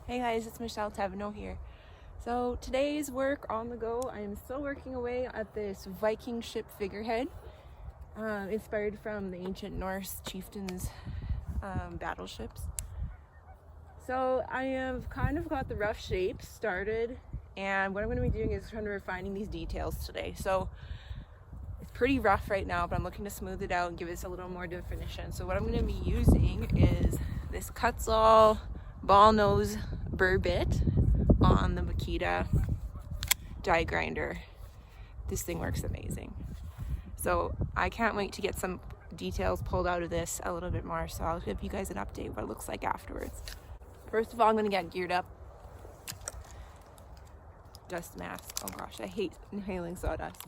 Hey guys, it's Michelle Thevenot here. So today's work on the go, I am still working away at this Viking ship figurehead, inspired from the ancient Norse chieftains' battleships. So I have kind of got the rough shapes started, and what I'm going to be doing is trying to refining these details today. So it's pretty rough right now, but I'm looking to smooth it out and give this a little more definition. So what I'm going to be using is this Kutzall ball nose burr bit on the Makita die grinder. This thing works amazing. So I can't wait to get some details pulled out of this a little bit more, so I'll give you guys an update what it looks like afterwards. First of all, I'm going to get geared up. Dust mask. Oh gosh, I hate inhaling sawdust.